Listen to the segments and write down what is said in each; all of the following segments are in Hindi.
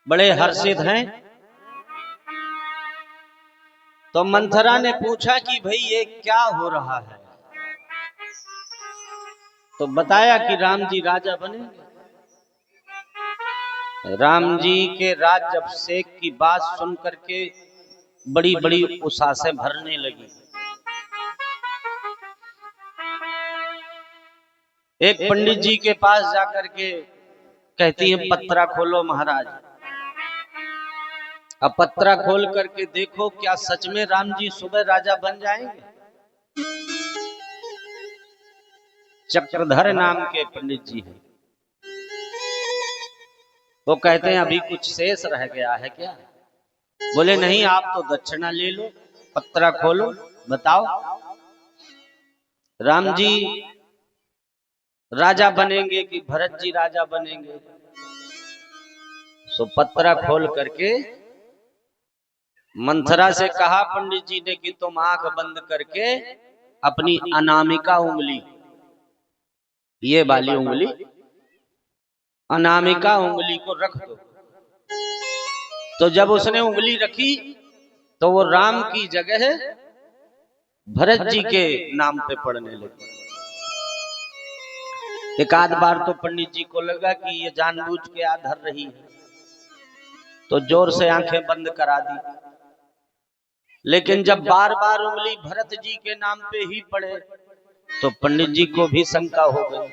बड़े हर्षित हैं। तो मंथरा ने पूछा कि भाई ये क्या हो रहा है। तो बताया कि राम जी राजा बनेंगे। राम जी के राज्य अभिषेक की बात सुन करके बड़ी बड़ी उसासे भरने लगी। एक पंडित जी के पास जाकर के कहती है पत्रा खोलो महाराज। अब पत्रा खोल करके देखो क्या सच में राम जी सुबह राजा बन जाएंगे। चक्रधर नाम के पंडित जी हैं। वो कहते हैं अभी कुछ शेष रह गया है क्या। बोले नहीं आप तो दक्षिणा ले लो, पत्रा खोलो बताओ राम जी राजा बनेंगे कि भरत जी राजा बनेंगे। सो पत्रा खोल करके मंथरा से कहा पंडित जी ने कि तुम आंख बंद करके अपनी अनामिका उंगली, ये वाली उंगली, अनामिका उंगली को रख दो। तो जब उसने उंगली रखी तो वो राम की जगह भरत जी के नाम पे पढ़ने लगी। एक आध बार तो पंडित जी को लगा कि ये जानबूझ के आधर रही है, तो जोर से आंखें बंद करा दी। लेकिन जब बार बार उंगली भरत जी के नाम पे ही पड़े तो पंडित जी को भी शंका हो गई,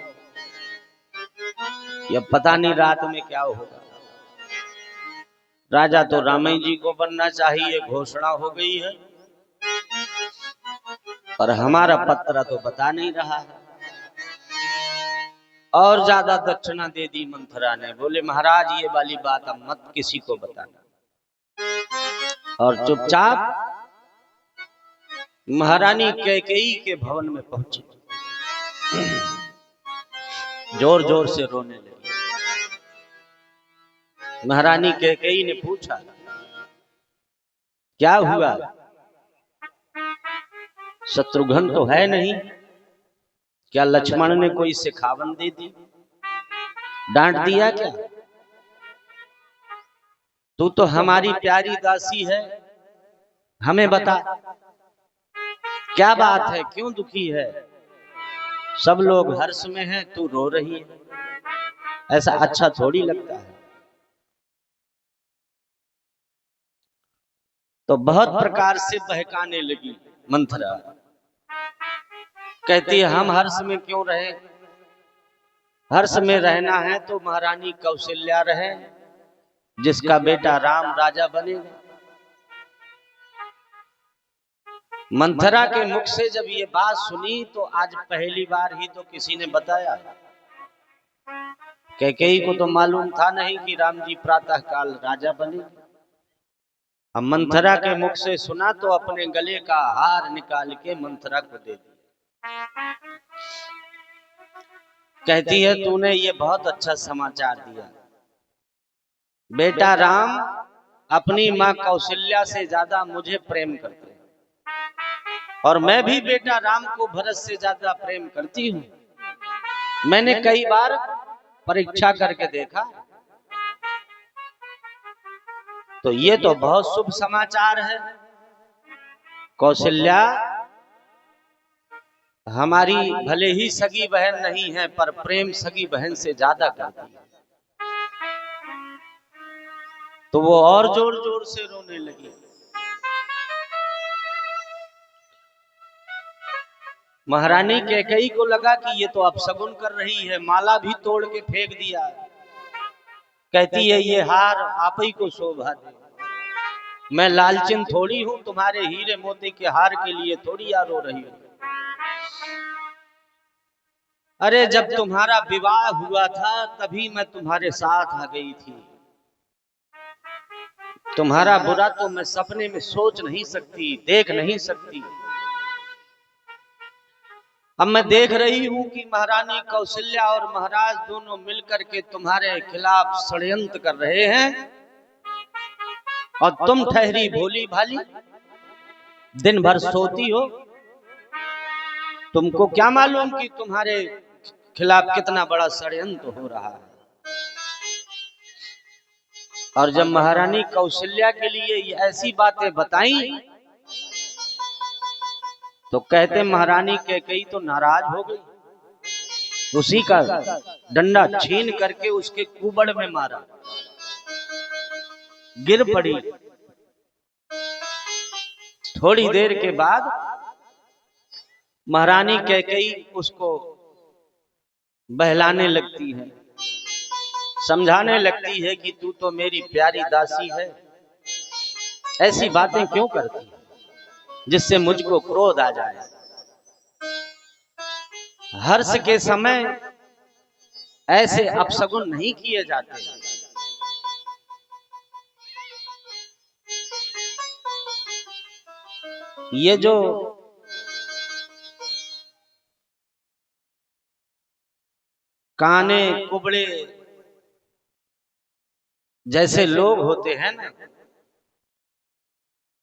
ये पता नहीं रात में क्या होगा। राजा तो रामई जी को बनना चाहिए, घोषणा हो गई है, और हमारा पत्र तो बता नहीं रहा है। और ज्यादा दक्षिणा दे दी मंथरा ने। बोले महाराज ये वाली बात अब मत किसी को बताना। और चुपचाप महारानी कैकेयी के भवन में पहुंची। जोर जोर से रोने लगी। महारानी कैकेयी ने पूछा क्या हुआ, शत्रुघ्न तो है नहीं, क्या लक्ष्मण ने कोई सिखावन दे दी, डांट दिया क्या। तू तो हमारी प्यारी दासी है, हमें बता क्या बात है, क्यों दुखी है। सब लोग हर्ष में हैं, तू रो रही है, ऐसा अच्छा थोड़ी लगता है। तो बहुत प्रकार से बहकाने लगी मंथरा। कहती है हम हर्ष में क्यों रहे, हर्ष में रहना है तो महारानी कौशल्या रहे, जिसका बेटा राम राजा बनेगा। मंथरा के मुख से जब ये बात सुनी तो आज पहली बार ही तो किसी ने बताया। कैकेयी को तो मालूम था नहीं कि राम जी प्रातः काल राजा बने। अब मंथरा के मुख से सुना तो अपने गले का हार निकाल के मंथरा को दे दिया। कहती है तूने ये बहुत अच्छा समाचार दिया, बेटा राम अपनी माँ कौशल्या से ज्यादा मुझे प्रेम करते हैं, और मैं भी बेटा राम को भरत से ज्यादा प्रेम करती हूँ। मैंने कई बार परीक्षा करके देखा, तो ये तो बहुत शुभ समाचार है। कौशल्या हमारी भले ही सगी बहन नहीं है, पर प्रेम सगी बहन से ज्यादा करती है। तो वो और जोर जोर से रोने लगी। महारानी कैकेयी को लगा कि ये तो अपशगुन कर रही है, माला भी तोड़ के फेंक दिया। कहती है ये हार आप ही को शोभा दे, मैं लालचिन थोड़ी हूं, तुम्हारे हीरे मोती के हार के लिए थोड़ी रो रही हूं। अरे जब तुम्हारा विवाह हुआ था तभी मैं तुम्हारे साथ आ गई थी, तुम्हारा बुरा तो मैं सपने में सोच नहीं सकती, देख नहीं सकती। अब मैं देख रही हूं कि महारानी कौशल्या और महाराज दोनों मिलकर के तुम्हारे खिलाफ षड्यंत्र कर रहे हैं, और तुम ठहरी भोली भाली दिन भर सोती हो। तुमको क्या मालूम कि तुम्हारे खिलाफ कितना बड़ा षड्यंत्र हो रहा है। और जब महारानी कौशल्या के लिए ये ऐसी बातें बताई तो कहते महारानी कैकेयी तो नाराज हो गई, उसी का डंडा छीन करके उसके कुबड़ में मारा, गिर पड़ी। थोड़ी देर के बाद महारानी कैकेयी उसको बहलाने लगती है, समझाने लगती है कि तू तो मेरी प्यारी दासी है, ऐसी बातें क्यों करती है जिससे मुझको क्रोध आ जाए। हर्ष के समय ऐसे अपशगुन नहीं किए जाते। ये जो काने कुबड़े जैसे लोग होते हैं ना,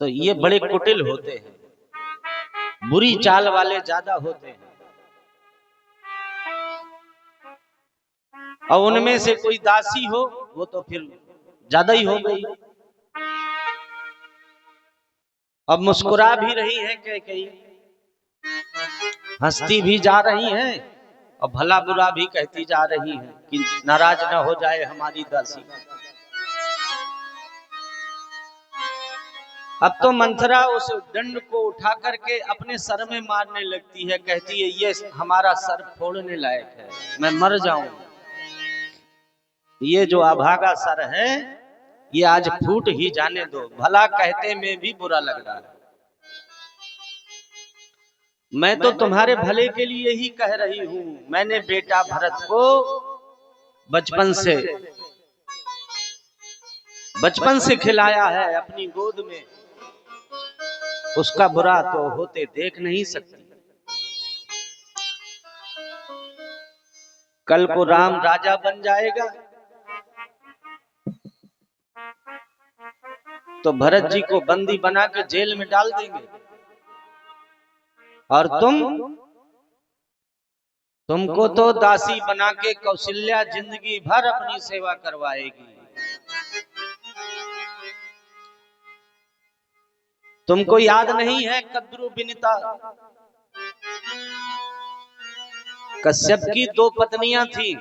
तो ये बड़े कुटिल होते हैं, बुरी चाल वाले ज्यादा होते हैं। और उनमें से कोई दासी हो वो तो फिर ज्यादा ही हो गई। अब मुस्कुरा भी रही है कैकेयी, हंसती भी जा रही है और भला बुरा भी कहती जा रही है कि नाराज ना हो जाए हमारी दासी। अब तो मंथरा उस दंड को उठा करके अपने सर में मारने लगती है, कहती है ये हमारा सर फोड़ने लायक है, मैं मर जाऊं। ये जो अभागा सर है ये आज फूट ही जाने दो, भला कहते में भी बुरा लग रहा है। मैं तो तुम्हारे भले के लिए ही कह रही हूं। मैंने बेटा भरत को बचपन से खिलाया है अपनी गोद में, उसका बुरा तो होते देख नहीं सकती। कल को राम राजा बन जाएगा तो भरत जी को बंदी बना के जेल में डाल देंगे, और तुमको तो दासी बना के कौशल्या जिंदगी भर अपनी सेवा करवाएगी। तुमको याद नहीं है कद्रु विनिता, कश्यप की 2 पत्नियां थी।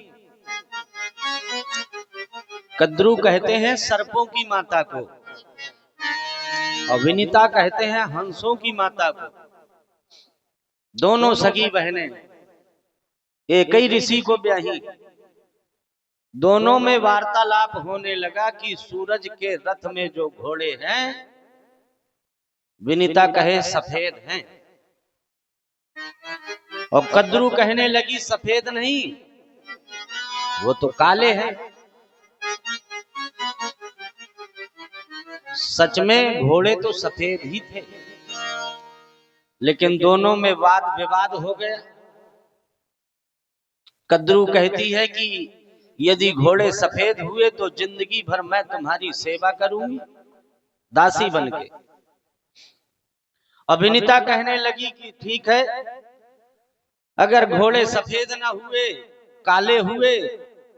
कद्रु कहते हैं सर्पों की माता को और विनिता कहते हैं हंसों की माता को। दोनों सगी बहनें एक ही ऋषि को ब्याही। दोनों में वार्तालाप होने लगा कि सूरज के रथ में जो घोड़े हैं विनिता कहे सफेद हैं, और कद्रु कहने लगी सफेद नहीं वो तो काले हैं। सच में घोड़े तो सफेद ही थे, लेकिन दोनों में वाद विवाद हो गया। कद्रु कहती है कि यदि घोड़े सफेद हुए तो जिंदगी भर मैं तुम्हारी सेवा करूंगी दासी बनके। अभिनीता कहने लगी कि ठीक है, अगर घोड़े सफेद ना हुए काले हुए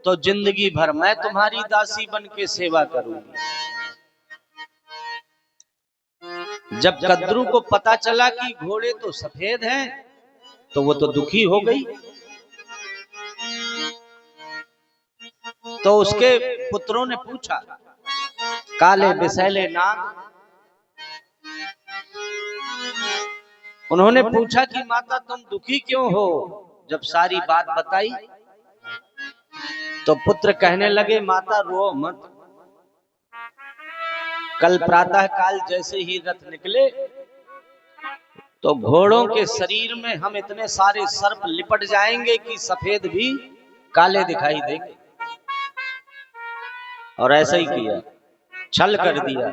तो जिंदगी भर मैं तुम्हारी दासी बनके सेवा करूंगी। जब कद्रु को पता चला कि घोड़े तो सफेद हैं तो वो तो दुखी हो गई। तो उसके पुत्रों ने पूछा, काले बिसैले नाग, उन्होंने पूछा कि माता तुम दुखी क्यों हो। जब सारी बात बताई तो पुत्र कहने लगे माता रो मत, कल प्रातः काल जैसे ही रथ निकले तो घोड़ों के शरीर में हम इतने सारे सर्प लिपट जाएंगे कि सफेद भी काले दिखाई देंगे। और ऐसा ही किया, छल कर दिया।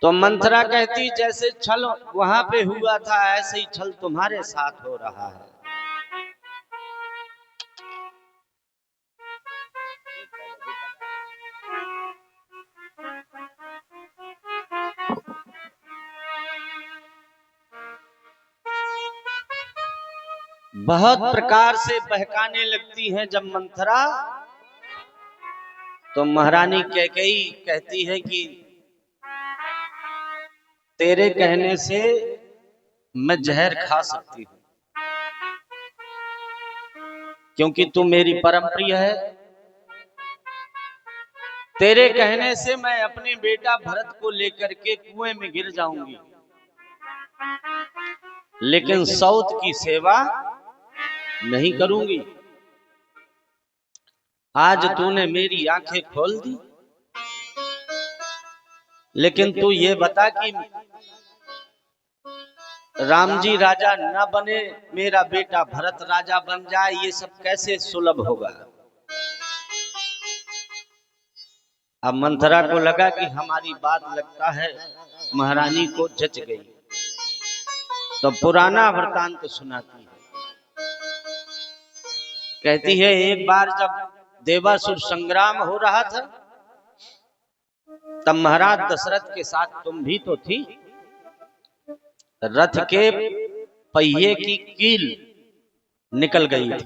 तो मंथरा कहती जैसे छल वहां पे हुआ था ऐसे ही छल तुम्हारे साथ हो रहा है। बहुत प्रकार से बहकाने लगती है जब मंथरा, तो महारानी कैकेयी कहती है कि तेरे कहने से मैं जहर खा सकती हूँ, क्योंकि तू मेरी परम प्रिय है। तेरे कहने से मैं अपने बेटा भरत को लेकर के कुएं में गिर जाऊंगी, लेकिन सौत की सेवा नहीं करूंगी। आज तूने मेरी आंखें खोल दी, लेकिन तू ये बता कि राम जी राजा न बने, मेरा बेटा भरत राजा बन जाए, ये सब कैसे सुलभ होगा। अब मंथरा को लगा कि हमारी बात लगता है महारानी को जच गई, तो पुराना वृतांत सुनाती है। कहती है एक बार जब देवासुर संग्राम हो रहा था, तब महाराज दशरथ के साथ तुम भी तो थी। रथ के पहिए की कील निकल गई थी।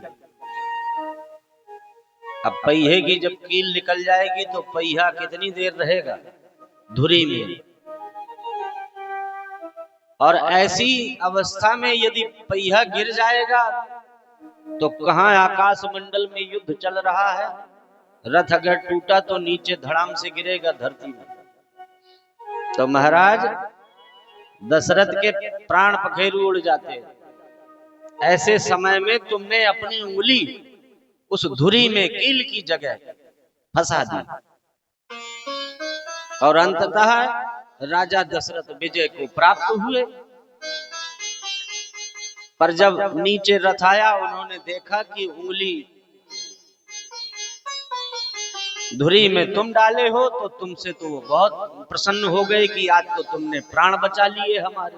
अब पहिए की जब कील निकल जाएगी तो पहिया कितनी देर रहेगा धुरी में, और ऐसी अवस्था में यदि पहिया गिर जाएगा तो कहां आकाश मंडल में युद्ध चल रहा है, रथ अगर टूटा तो नीचे धड़ाम से गिरेगा धरती में। तो महाराज दशरथ के प्राण पखेरु उड़ जाते। ऐसे समय में तुमने अपनी उंगली उस धुरी में कील की जगह फंसा दी, और अंततः राजा दशरथ विजय को प्राप्त हुए। पर जब नीचे रथ आया, उन्होंने देखा कि उंगली धुरी में तुम डाले हो, तो तुमसे तो वो बहुत प्रसन्न हो गए कि आज तो तुमने प्राण बचा लिए हमारे,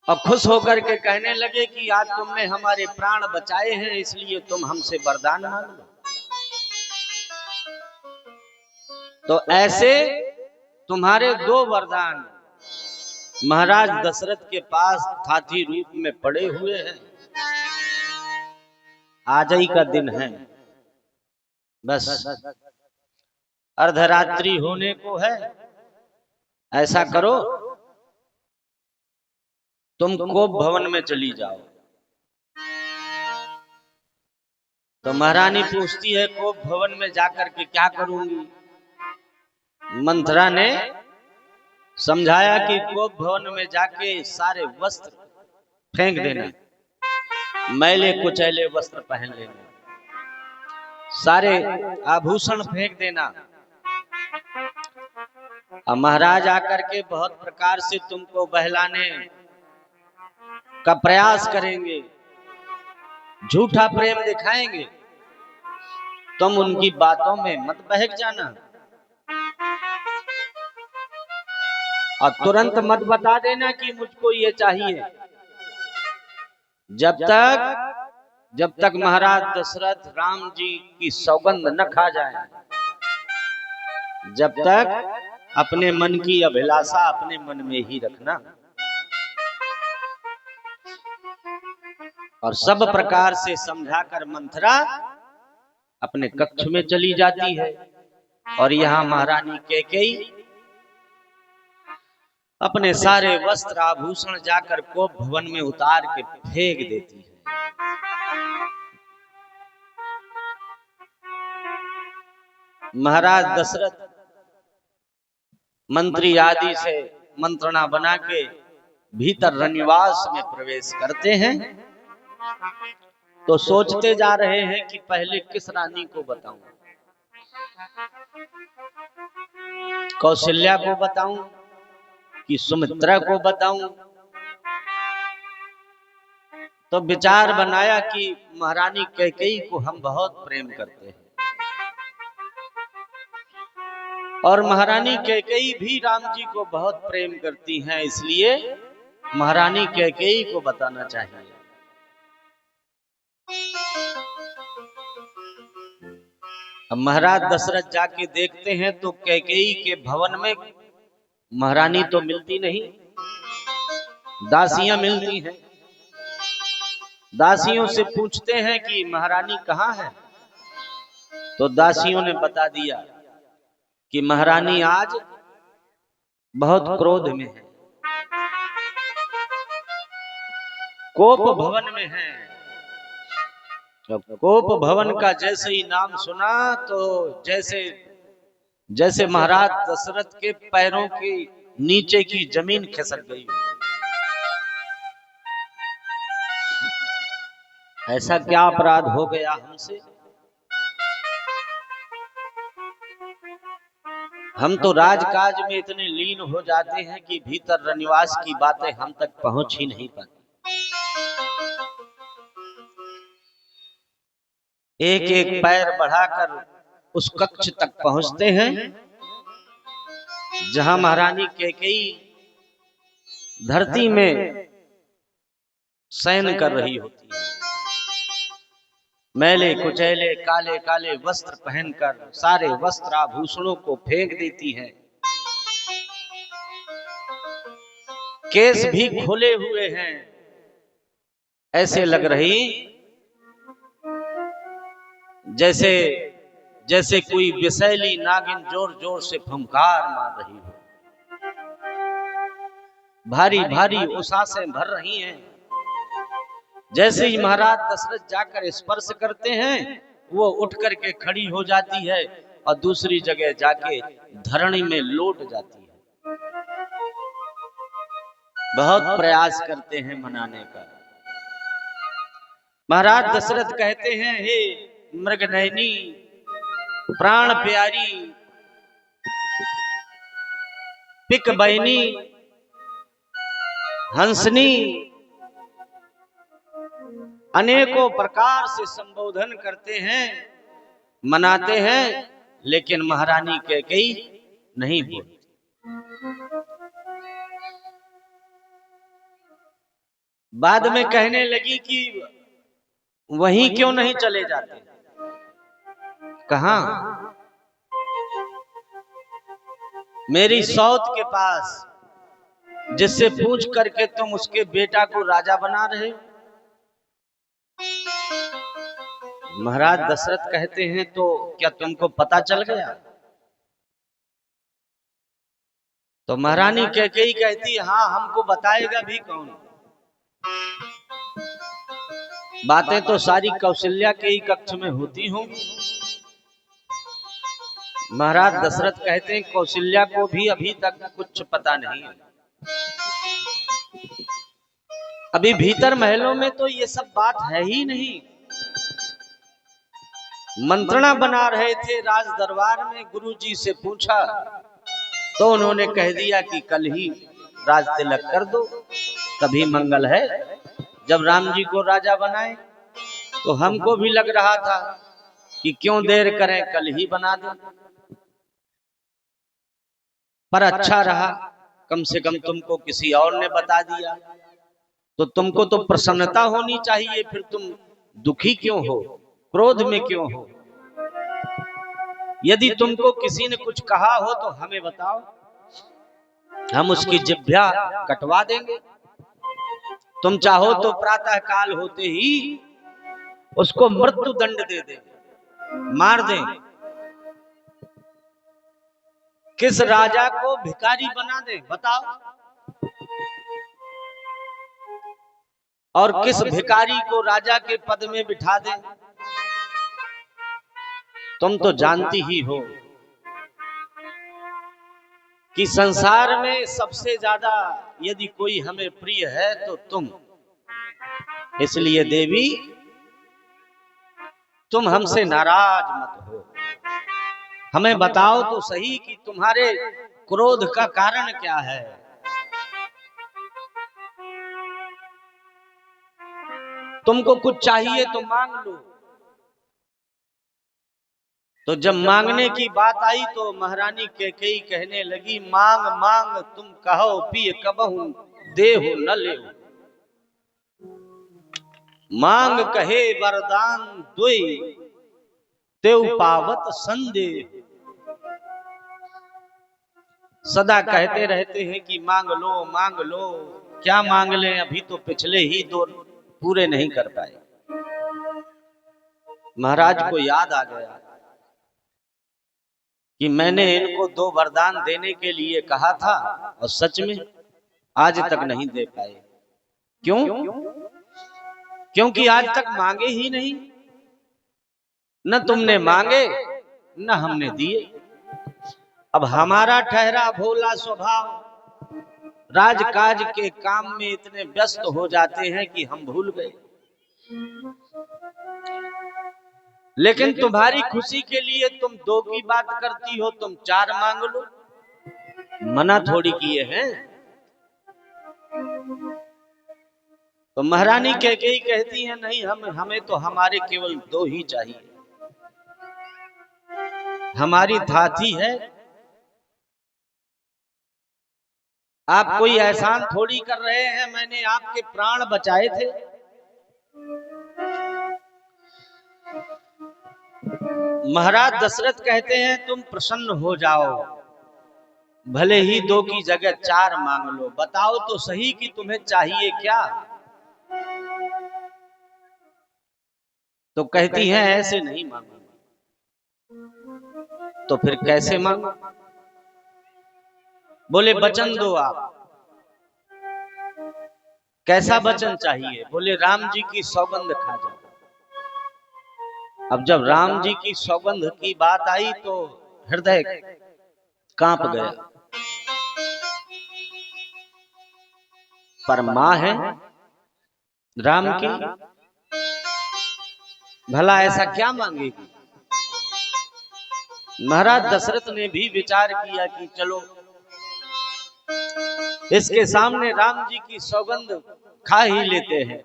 और खुश होकर के कहने लगे कि आज तुमने हमारे प्राण बचाए हैं, इसलिए तुम हमसे वरदान मांग लो। तो ऐसे तुम्हारे दो वरदान महाराज दशरथ के पास हाथी रूप में पड़े हुए हैं। आज ही का दिन है, बस अर्धरात्रि होने को है। ऐसा करो, तुम कोप भवन में चली जाओ। तो महारानी पूछती है कोप भवन में जाकर के क्या करूंगी। मंथरा ने समझाया कि कोप भवन में जाके सारे वस्त्र फेंक देना, मैले कुचैले वस्त्र पहन लेना, सारे आभूषण फेंक देना। अब महाराज आकर के बहुत प्रकार से तुमको बहलाने का प्रयास करेंगे, झूठा प्रेम दिखाएंगे, तुम उनकी बातों में मत बहक जाना, और तुरंत मत बता देना कि मुझको ये चाहिए। जब तक महाराज दशरथ राम जी की सौगंध न खा जाए, जब तक अपने मन की अभिलाषा अपने मन में ही रखना। और सब प्रकार से समझाकर मंथरा अपने कक्ष में चली जाती है, और यहाँ महारानी कैकेयी अपने सारे वस्त्र आभूषण जाकर कोप भवन में उतार के फेंक देती है। महाराज दशरथ मंत्री आदि से मंत्रणा बना के भीतर रनिवास में प्रवेश करते हैं। तो सोचते जा रहे हैं कि पहले किस रानी को बताऊं, कौशल्या को बताऊं कि सुमित्रा को बताऊं। तो विचार बनाया कि महारानी कैकेयी को हम बहुत प्रेम करते हैं, और महारानी कैकेयी भी राम जी को बहुत प्रेम करती हैं, इसलिए महारानी कैकेयी को बताना चाहिए। अब महाराज दशरथ जाके देखते हैं तो कैकेयी के भवन में महारानी तो मिलती नहीं, दासियां मिलती हैं। दासियों से पूछते हैं कि महारानी कहाँ है। तो दासियों ने बता दिया कि महारानी आज बहुत क्रोध में है, कोप भवन में है। जब कोप भवन का जैसे ही नाम सुना तो जैसे जैसे महाराज दशरथ के पैरों के नीचे की जमीन खिसक गई। ऐसा क्या अपराध हो गया हमसे? हम तो राजकाज में इतने लीन हो जाते हैं कि भीतर रनिवास की बातें हम तक पहुंच ही नहीं पाती। एक एक पैर बढ़ाकर उस कक्ष तक पहुंचते हैं जहां महारानी कैकेयी धरती में शयन कर रही होती है। मैले कुचैले काले काले वस्त्र पहनकर सारे वस्त्र आभूषणों को फेंक देती है, केस भी खोले हुए हैं, ऐसे लग रही जैसे जैसे कोई विषैली नागिन जोर जोर से फुंकार मार रही हो। भारी भारी उसासें भर रही हैं। जैसे ही महाराज दशरथ जाकर स्पर्श करते हैं वो उठ करके खड़ी हो जाती है और दूसरी जगह जाके धरणी में लौट जाती है। बहुत प्रयास करते हैं मनाने का। महाराज दशरथ कहते हैं, हे मृगनयनी, प्राण प्यारी, पिक बहनी, हंसनी, अनेकों प्रकार से संबोधन करते हैं, मनाते हैं, लेकिन महारानी कैकेयी नहीं बोलती। बाद में कहने लगी कि वहीं क्यों नहीं चले जाते? कहां? मेरी सौत के पास, जिससे पूछ करके तुम उसके बेटा को राजा बना रहे हो। महाराज दशरथ कहते हैं, तो क्या तुमको पता चल गया? तो महारानी कैकेयी कहती, हाँ, हमको बताएगा भी कौन? बातें तो सारी कौशल्या के ही कक्ष में होती होंगी। महाराज दशरथ कहते हैं, कौशल्या को भी अभी तक कुछ पता नहीं है। अभी भीतर महलों में तो ये सब बात है ही नहीं। मंत्रणा बना रहे थे राज दरबार में, गुरुजी से पूछा तो उन्होंने कह दिया कि कल ही राज तिलक कर दो, तभी मंगल है। जब राम जी को राजा बनाए तो हमको भी लग रहा था कि क्यों देर करें, कल ही बना दें। पर अच्छा रहा, कम से कम तुमको किसी और ने बता दिया, तो तुमको तो प्रसन्नता होनी चाहिए। फिर तुम दुखी क्यों हो, क्रोध में क्यों हो? यदि तुमको किसी ने कुछ कहा हो तो हमें बताओ, हम उसकी जिह्वा कटवा देंगे। तुम चाहो तो प्रातः काल होते ही उसको मृत्यु दंड दे देंगे, मार देंगे। किस राजा को भिखारी बना दे बताओ, और किस भिखारी को राजा के पद में बिठा दे? तुम तो जानती ही हो कि संसार में सबसे ज्यादा यदि कोई हमें प्रिय है तो तुम। इसलिए देवी, तुम हमसे नाराज मत हो, हमें बताओ तो सही कि तुम्हारे क्रोध का कारण क्या है। तुमको कुछ चाहिए तो मांग लो। तो जब मांगने की बात आई तो महारानी कैकेयी कहने लगी, मांग मांग तुम कहो, पिय कबहू देहु न लेहु। मांग कहे वरदान दुई, तेउ पावत संदेह। सदा कहते रहते हैं कि मांग लो मांग लो। क्या मांग लें, अभी तो पिछले ही 2 पूरे नहीं कर पाए। महाराज को याद आ गया कि मैंने इनको 2 वरदान देने के लिए कहा था और सच में आज तक नहीं दे पाए। क्यों? क्योंकि आज तक मांगे ही नहीं, न तुमने मांगे न हमने दिए। अब हमारा ठहरा भोला स्वभाव राजकाज के काम में इतने व्यस्त हो जाते हैं कि हम भूल गए। लेकिन तुम्हारी खुशी के लिए तुम 2 की बात करती हो, तुम 4 मांग लो, मना थोड़ी किए हैं। तो महारानी कैकेयी कहती है नहीं, हमें तो हमारे केवल 2 ही चाहिए। हमारी धाती है, आप कोई एहसान थोड़ी कर रहे हैं, मैंने आपके प्राण बचाए थे। महाराज दशरथ कहते हैं तुम प्रसन्न हो जाओ, भले ही 2 की जगह 4 मांग लो, बताओ तो सही कि तुम्हें चाहिए क्या। तो कहती हैं ऐसे नहीं मांगो। तो फिर कैसे मांगो? बोले वचन दो आप। कैसा वचन चाहिए? बोले राम जी की सौगंध खा जाओ। अब जब राम जी की सौगंध की बात आई तो हृदय कांप गया। पर मां है राम की, भला ऐसा क्या मांगेगी। महाराज दशरथ ने भी विचार किया कि चलो इसके सामने राम जी की सौगंध खा ही लेते हैं,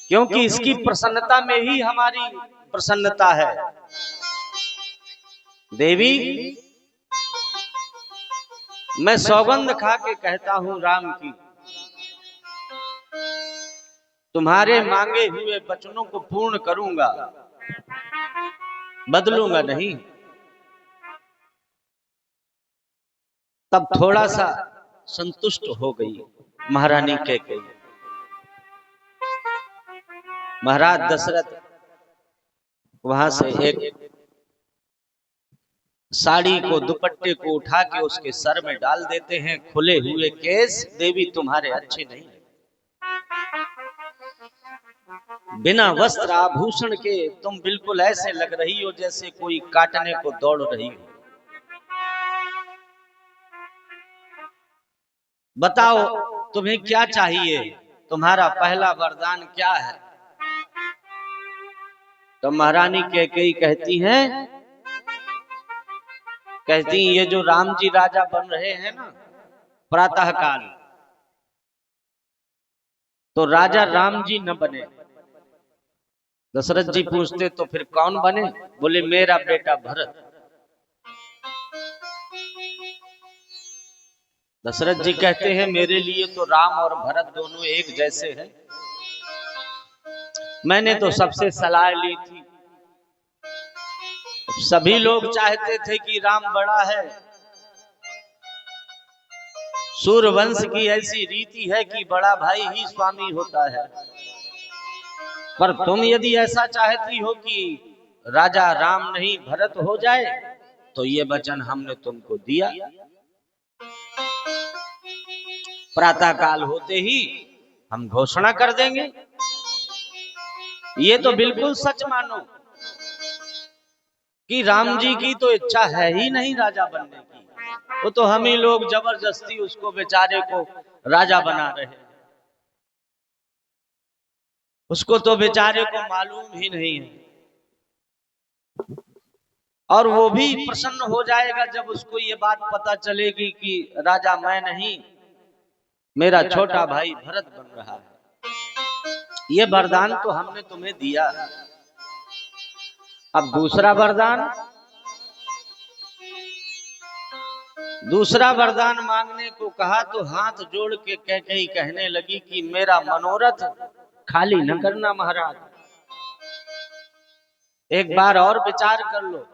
क्योंकि इसकी प्रसन्नता में ही हमारी प्रसन्नता है। देवी मैं सौगंध खा के कहता हूं राम की, तुम्हारे मांगे हुए वचनों को पूर्ण करूंगा, बदलूंगा नहीं। तब थोड़ा सा संतुष्ट हो गई महारानी कैकेयी। महाराज दशरथ वहां से एक साड़ी को, दुपट्टे को उठा के उसके सर में डाल देते हैं। खुले हुए केस देवी तुम्हारे अच्छे नहीं, बिना वस्त्र आभूषण के तुम बिल्कुल ऐसे लग रही हो जैसे कोई काटने को दौड़ रही हो। बताओ तुम्हें क्या चाहिए, तुम्हारा पहला वरदान क्या है। तो महारानी कैकेयी कहती ये जो राम जी राजा बन रहे हैं ना प्रातः काल, तो राजा राम जी न बने। दशरथ जी पूछते तो फिर कौन बने। बोले मेरा बेटा भरत। दशरथ जी कहते हैं मेरे लिए तो राम और भरत दोनों एक जैसे हैं। मैंने तो सबसे सलाह ली थी, सभी लोग चाहते थे कि राम बड़ा है, सूर्यवंश की ऐसी रीति है कि बड़ा भाई ही स्वामी होता है। पर तुम यदि ऐसा चाहती हो कि राजा राम नहीं भरत हो जाए, तो ये वचन हमने तुमको दिया। प्रातः काल होते ही हम घोषणा कर देंगे। ये तो बिल्कुल सच मानो कि राम जी की तो इच्छा है ही नहीं राजा बनने की, वो तो हम ही लोग जबरदस्ती उसको बेचारे को राजा बना रहे हैं। उसको तो बेचारे को मालूम ही नहीं है, और वो भी प्रसन्न हो जाएगा जब उसको ये बात पता चलेगी कि राजा मैं नहीं, मेरा छोटा भाई भरत बन रहा है। ये वरदान तो हमने तुम्हें दिया। अब दूसरा वरदान मांगने को कहा तो हाथ जोड़ के कैकेयी कहने लगी कि मेरा मनोरथ खाली न करना महाराज, एक बार और विचार कर लो।